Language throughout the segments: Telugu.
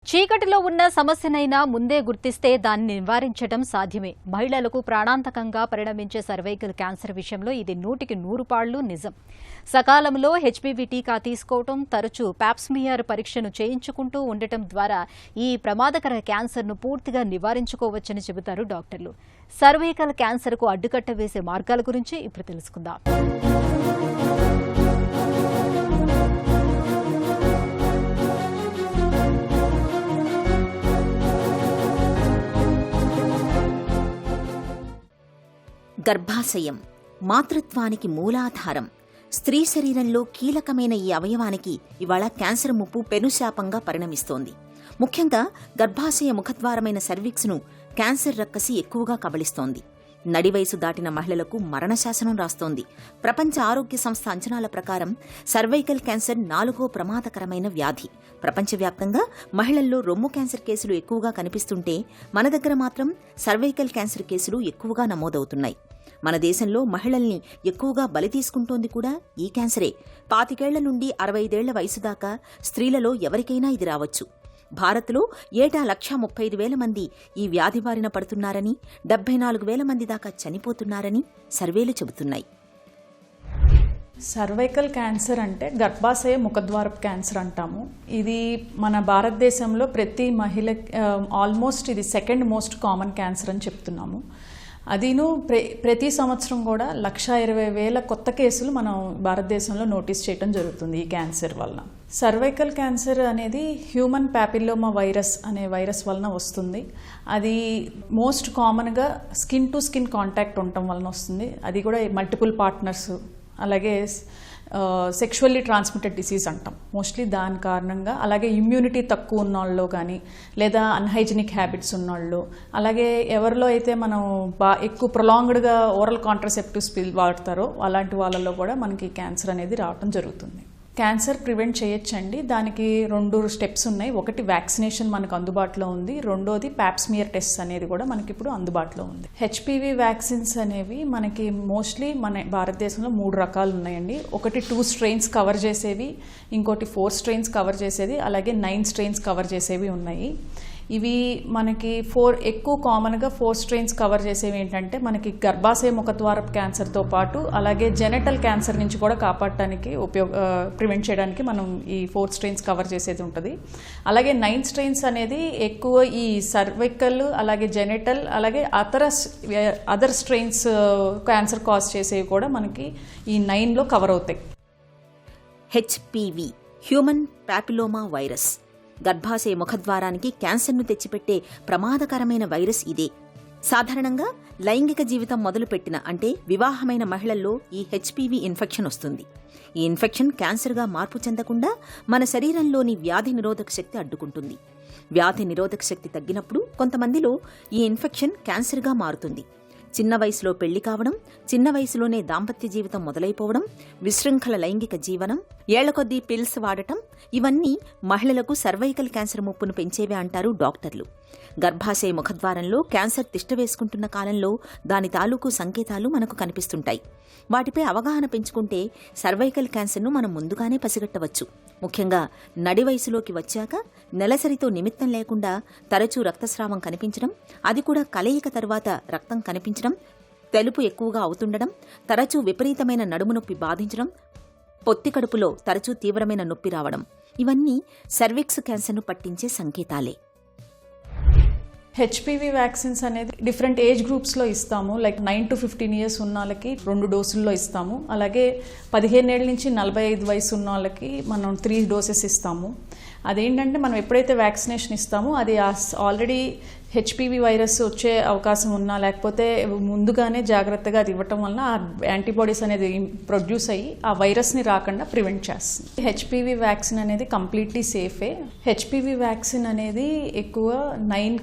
చీకటిలో ఉన్న సమస్యనైనా ముందే గుర్తిస్తే దాన్ని నివారించడం సాధ్యమే. మహిళలకు ప్రాణాంతకంగా పరిణమించే సర్వైకల్ క్యాన్సర్ విషయంలో ఇది 100% పాళ్లు నిజం. సకాలంలో హెచ్పివి టీకా తీసుకోవడం, తరచూ పాప్స్మియర్ పరీక్షను చేయించుకుంటూ ఉండటం ద్వారా ఈ ప్రమాదకర క్యాన్సర్ను పూర్తిగా నివారించుకోవచ్చని చెబుతారు డాక్టర్లు. సర్వైకల్ క్యాన్సర్కు అడ్డుకట్ట వేసే మార్గాల గురించి ఇప్పుడు తెలుసుకుందాం. గర్భాశయం మాతృత్వానికి మూలాధారం. స్త్రీ శరీరంలో కీలకమైన ఈ అవయవానికి ఇవాళ క్యాన్సర్ ముప్పు పెనుశాపంగా పరిణమిస్తోంది. ముఖ్యంగా గర్భాశయ ముఖద్వారమైన సర్విక్స్ను క్యాన్సర్ రక్కసి ఎక్కువగా కబళిస్తోంది. నడివయసు దాటిన మహిళలకు మరణశాసనం రాస్తోంది. ప్రపంచ ఆరోగ్య సంస్థ అంచనాల ప్రకారం సర్వైకల్ క్యాన్సర్ 4వ ప్రమాదకరమైన వ్యాధి. ప్రపంచవ్యాప్తంగా మహిళల్లో రొమ్ము క్యాన్సర్ కేసులు ఎక్కువగా కనిపిస్తుంటే మన దగ్గర మాత్రం సర్వైకల్ క్యాన్సర్ కేసులు ఎక్కువగా నమోదవుతున్నాయి. మన దేశంలో మహిళల్ని ఎక్కువగా బలి తీసుకుంటోంది కూడా ఈ క్యాన్సరే. 25 నుండి 65 వయసు దాకా స్త్రీలలో ఎవరికైనా ఇది రావచ్చు. భారత్లో ఏటా 135,000 మంది ఈ వ్యాధి బారిన పడుతున్నారని, 74,000 మంది దాకా చనిపోతున్నారని సర్వేలు చెబుతున్నాయి. సర్వైకల్ క్యాన్సర్ అంటే గర్భాశయ ముఖద్వారపు క్యాన్సర్ అంటాము. ఇది మన భారతదేశంలో ప్రతి మహిళ ఆల్మోస్ట్ ఇది 2nd మోస్ట్ కామన్ క్యాన్సర్ అని చెప్తున్నాము. అదిను ప్రతి సంవత్సరం కూడా 120,000 కొత్త కేసులు మనం భారతదేశంలో నోటీస్ చేయడం జరుగుతుంది ఈ క్యాన్సర్ వలన. సర్వైకల్ క్యాన్సర్ అనేది హ్యూమన్ ప్యాపిల్లోమా వైరస్ అనే వైరస్ వలన వస్తుంది. అది మోస్ట్ కామన్గా స్కిన్ టు స్కిన్ కాంటాక్ట్ ఉండటం వలన వస్తుంది. అది కూడా మల్టిపుల్ పార్ట్నర్స్, అలాగే సెక్షువల్లీ ట్రాన్స్మిటెడ్ డిసీజ్ అంటాం మోస్ట్లీ దాని కారణంగా. అలాగే ఇమ్యూనిటీ తక్కువ ఉన్నోళ్ళు కానీ, లేదా అన్హైజీనిక్ హ్యాబిట్స్ ఉన్నోళ్ళు, అలాగే ఎవరిలో అయితే మనం ఎక్కువ ప్రొలాంగ్డ్గా ఓరల్ కాంట్రసెప్టివ్స్ వాడతారో అలాంటి వాళ్ళలో కూడా మనకి క్యాన్సర్ అనేది రావడం జరుగుతుంది. క్యాన్సర్ ప్రివెంట్ చేయొచ్చండి. దానికి 2 స్టెప్స్ ఉన్నాయి. ఒకటి వ్యాక్సినేషన్ మనకు అందుబాటులో ఉంది, రెండోది పాప్స్మియర్ టెస్ట్ అనేది కూడా మనకి ఇప్పుడు అందుబాటులో ఉంది. హెచ్పివి వ్యాక్సిన్స్ అనేవి మనకి మోస్ట్లీ మన భారతదేశంలో 3 రకాలు ఉన్నాయండి. ఒకటి 2 స్ట్రెయిన్స్ కవర్ చేసేవి, ఇంకోటి 4 స్ట్రెయిన్స్ కవర్ చేసేది, అలాగే 9 స్ట్రెయిన్స్ కవర్ చేసేవి ఉన్నాయి. ఇవి మనకి ఎక్కువ కామన్గా 4 స్ట్రెయిన్స్ కవర్ చేసేవి ఏంటంటే మనకి గర్భాశయ ముఖద్వారపు క్యాన్సర్తో పాటు అలాగే జెనెటల్ క్యాన్సర్ నుంచి కూడా కాపాడటానికి ప్రివెంట్ చేయడానికి మనం ఈ 4 స్ట్రెయిన్స్ కవర్ చేసేది ఉంటుంది. అలాగే 9 స్ట్రెయిన్స్ అనేది ఎక్కువ ఈ సర్వైకల్, అలాగే జెనెటల్, అలాగే అదర్ స్ట్రెయిన్స్ క్యాన్సర్ కాజ్ చేసేవి కూడా మనకి ఈ 9లో కవర్ అవుతాయి. హెచ్పివి హ్యూమన్ ప్యాపిలోమా వైరస్ గర్భాశయ ముఖద్వారానికి క్యాన్సర్ను తెచ్చిపెట్టే ప్రమాదకరమైన వైరస్ ఇదే. సాధారణంగా లైంగిక జీవితం మొదలుపెట్టిన అంటే వివాహమైన మహిళల్లో ఈ హెచ్పివి ఇన్ఫెక్షన్ వస్తుంది. ఈ ఇన్ఫెక్షన్ క్యాన్సర్గా మార్పు చెందకుండా మన శరీరంలోని వ్యాధి నిరోధక శక్తి అడ్డుకుంటుంది. వ్యాధి నిరోధక శక్తి తగ్గినప్పుడు కొంతమందిలో ఈ ఇన్ఫెక్షన్ క్యాన్సర్గా మారుతుంది. చిన్న వయసులో పెళ్లి కావడం, చిన్న వయసులోనే దాంపత్య జీవితం మొదలైపోవడం, విశృంఖల లైంగిక జీవనం, ఏళ్లకొద్దీ పిల్స్ వాడటం ఇవన్నీ మహిళలకు సర్వైకల్ క్యాన్సర్ ముప్పును పెంచేవే అంటారు డాక్టర్లు. గర్భాశయ ముఖద్వారంలో క్యాన్సర్ తిష్ట వేసుకుంటున్న కాలంలో దాని తాలూకు సంకేతాలు మనకు కనిపిస్తుంటాయి. వాటిపై అవగాహన పెంచుకుంటే సర్వైకల్ క్యాన్సర్ను మనం ముందుగానే పసిగట్టవచ్చు. ముఖ్యంగా నడి వయసులోకి వచ్చాక నెలసరితో నిమిత్తం లేకుండా తరచూ రక్తస్రావం కనిపించడం, అది కూడా కలయిక తర్వాత రక్తం కనిపించడం, తెలుపు ఎక్కువగా అవుతుండడం, తరచూ విపరీతమైన నడుము నొప్పి బాధించడం, పొత్తి కడుపులో తరచూ తీవ్రమైన నొప్పి రావడం ఇవన్నీ సర్విక్స్ క్యాన్సర్ను పట్టించే సంకేతాలే. హెచ్పివి వ్యాక్సిన్స్ అనేది డిఫరెంట్ ఏజ్ గ్రూప్స్లో ఇస్తాము. లైక్ 9 to 15 years ఉన్న వాళ్ళకి 2 డోసుల్లో ఇస్తాము. అలాగే 15 ఏళ్ళ నుంచి 45 వయసు ఉన్న వాళ్ళకి మనం 3 డోసెస్ ఇస్తాము. అదేంటంటే మనం ఎప్పుడైతే వ్యాక్సినేషన్ ఇస్తామో అది ఆల్రెడీ హెచ్పివి వైరస్ వచ్చే అవకాశం ఉన్నా, లేకపోతే ముందుగానే జాగ్రత్తగా అది ఇవ్వటం వలన ఆ యాంటీబాడీస్ అనేది ప్రొడ్యూస్ అయ్యి ఆ వైరస్ని రాకుండా ప్రివెంట్ చేస్తుంది. హెచ్పివి వ్యాక్సిన్ అనేది కంప్లీట్లీ సేఫే. హెచ్పివి వ్యాక్సిన్ అనేది ఎక్కువ 9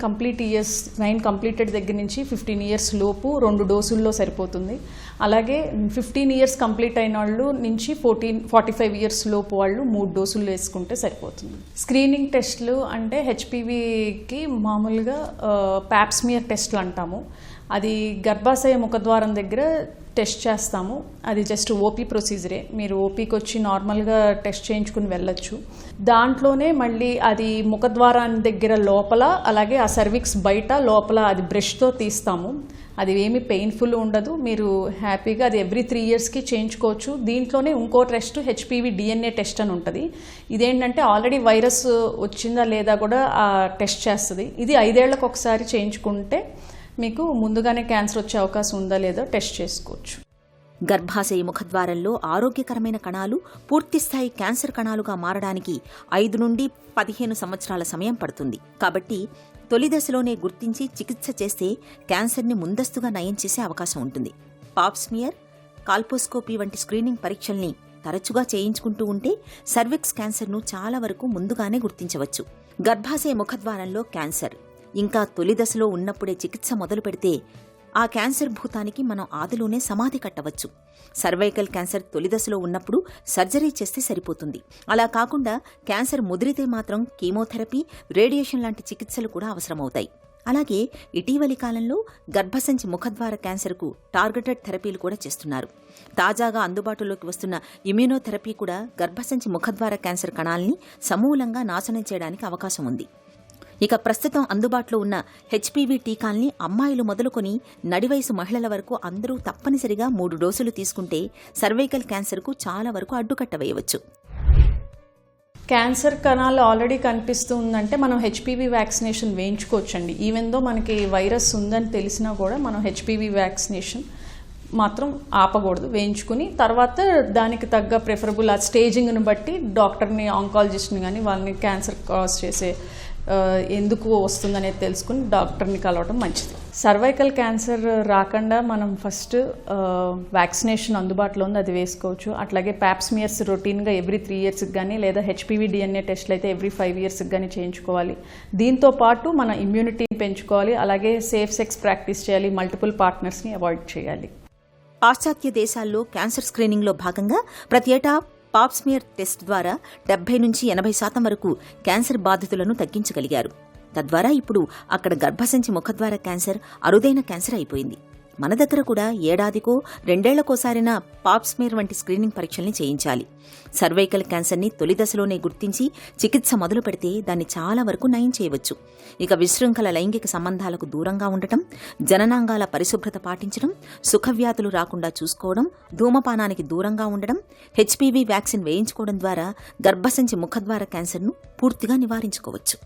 కంప్లీటెడ్ దగ్గర నుంచి 15 years లోపు 2 డోసుల్లో సరిపోతుంది. అలాగే 15 years కంప్లీట్ అయిన వాళ్ళు నుంచి 45 years లోపు వాళ్ళు 3 డోసులు వేసుకుంటే సరిపోతుంది. స్క్రీనింగ్ టెస్ట్లు అంటే హెచ్పివికి మామూలుగా పాప్స్మియర్ టెస్ట్లు అంటాము. అది గర్భాశయ ముఖద్వారం దగ్గర టెస్ట్ చేస్తాము. అది జస్ట్ ఓపీ ప్రొసీజరే. మీరు ఓపీకి వచ్చి నార్మల్గా టెస్ట్ చేయించుకుని వెళ్ళొచ్చు. దాంట్లోనే మళ్ళీ అది ముఖద్వారాన్ని దగ్గర లోపల, అలాగే ఆ సర్విక్స్ బయట లోపల అది బ్రష్తో తీస్తాము. అది ఏమీ పెయిన్ఫుల్ ఉండదు. మీరు హ్యాపీగా అది ఎవ్రీ 3 yearsకి చేయించుకోవచ్చు. దీంట్లోనే ఇంకో టెస్ట్ హెచ్పివి డిఎన్ఏ టెస్ట్ అని ఉంటుంది. ఇదేంటంటే ఆల్రెడీ వైరస్ వచ్చిందా లేదా కూడా ఆ టెస్ట్ చేస్తుంది. ఇది 5 ఏళ్లకు ఒకసారి చేయించుకుంటే మీకు ముందుగానే క్యాన్సర్ వచ్చే అవకాశం ఉందా లేదా టెస్ట్ చేసుకోవచ్చు. గర్భాశయ ముఖద్వారంలో ఆరోగ్యకరమైన కణాలు పూర్తిస్థాయి క్యాన్సర్ కణాలుగా మారడానికి 5 నుండి 15 సంవత్సరాల సమయం పడుతుంది. కాబట్టి తొలి దశలోనే గుర్తించి చికిత్స చేస్తే క్యాన్సర్ని ముందస్తుగా నయం చేసే అవకాశం ఉంటుంది. పాప్స్మియర్, కాల్పోస్కోపీ వంటి స్క్రీనింగ్ పరీక్షల్ని తరచుగా చేయించుకుంటూ ఉంటే సర్విక్స్ క్యాన్సర్ను చాలా వరకు ముందుగానే గుర్తించవచ్చు. గర్భాశయ ముఖద్వారంలో క్యాన్సర్ ఇంకా తొలి దశలో ఉన్నప్పుడే చికిత్స మొదలు పెడితే ఆ క్యాన్సర్ భూతానికి మనం ఆదిలోనే సమాధి కట్టవచ్చు. సర్వైకల్ క్యాన్సర్ తొలి దశలో ఉన్నప్పుడు సర్జరీ చేస్తే సరిపోతుంది. అలా కాకుండా క్యాన్సర్ ముదిరితే మాత్రం కీమోథెరపీ, రేడియేషన్ లాంటి చికిత్సలు కూడా అవసరమవుతాయి. అలాగే ఇటీవలి కాలంలో గర్భసంచి ముఖద్వార క్యాన్సర్కు టార్గెటెడ్ థెరపీలు కూడా చేస్తున్నారు. తాజాగా అందుబాటులోకి వస్తున్న ఇమ్యూనోథెరపీ కూడా గర్భసంచి ముఖద్వార క్యాన్సర్ కణాల్ని సమూలంగా నాశనం చేయడానికి అవకాశం ఉంది. ఇక ప్రస్తుతం అందుబాటులో ఉన్న హెచ్పివి టీకాల్ని అమ్మాయిలు మొదలుకొని నడివయసు మహిళల వరకు అందరూ తప్పనిసరిగా 3 డోసులు తీసుకుంటే సర్వైకల్ క్యాన్సర్కు చాలా వరకు అడ్డుకట్ట వేయవచ్చు. క్యాన్సర్ కణాలు ఆల్రెడీ కనిపిస్తుందంటే మనం హెచ్పివి వ్యాక్సినేషన్ వేయించుకోవచ్చండి. ఈవెన్ దో మనకి వైరస్ ఉందని తెలిసినా కూడా మనం హెచ్పివి వ్యాక్సినేషన్ మాత్రం ఆపకూడదు. వేయించుకుని తర్వాత దానికి తగ్గ ప్రిఫరబుల్ ఆ స్టేజింగ్ను బట్టి డాక్టర్ని, ఆంకాలజిస్ట్ని కానీ వాళ్ళని క్యాన్సర్ కాజ్ చేసే ఎందుకు వస్తుందనేది తెలుసుకుని డాక్టర్ని కలవడం మంచిది. సర్వైకల్ క్యాన్సర్ రాకుండా మనం ఫస్ట్ వ్యాక్సినేషన్ అందుబాటులో ఉంది, అది వేసుకోవచ్చు. అట్లాగే ప్యాప్స్మియర్స్ రొటీన్గా ఎవ్రీ 3 yearsకి కానీ లేదా హెచ్పివి డిఎన్ఏ టెస్ట్లు అయితే ఎవ్రీ 5 yearsకి కానీ చేయించుకోవాలి. దీంతో పాటు మన ఇమ్యూనిటీని పెంచుకోవాలి. అలాగే సేఫ్ సెక్స్ ప్రాక్టీస్ చేయాలి. మల్టిపుల్ పార్ట్నర్స్ని అవాయిడ్ చేయాలి. పాశ్చాత్య దేశాల్లో క్యాన్సర్ స్క్రీనింగ్లో భాగంగా ప్రతి ఏటా పాప్స్మియర్ టెస్ట్ ద్వారా 70 నుంచి 80% వరకు క్యాన్సర్ బాధితులను తగ్గించగలిగారు. తద్వారా ఇప్పుడు అక్కడ గర్భసంచి ముఖద్వార క్యాన్సర్ అరుదైన క్యాన్సర్ అయిపోయింది. మన దగ్గర కూడా ఏడాదికో 2 ఏళ్లకోసారైనా పాప్స్మియర్ వంటి స్క్రీనింగ్ పరీక్షల్ని చేయించాలి. సర్వైకల్ క్యాన్సర్ని తొలి దశలోనే గుర్తించి చికిత్స మొదలు పెడితే దాన్ని చాలా వరకు నయం చేయవచ్చు. ఇక విశృంఖల లైంగిక సంబంధాలకు దూరంగా ఉండటం, జననాంగాల పరిశుభ్రత పాటించడం, సుఖవ్యాధులు రాకుండా చూసుకోవడం, ధూమపానానికి దూరంగా ఉండడం, హెచ్పివి వ్యాక్సిన్ వేయించుకోవడం ద్వారా గర్భసంచి ముఖద్వార క్యాన్సర్ను పూర్తిగా నివారించుకోవచ్చు.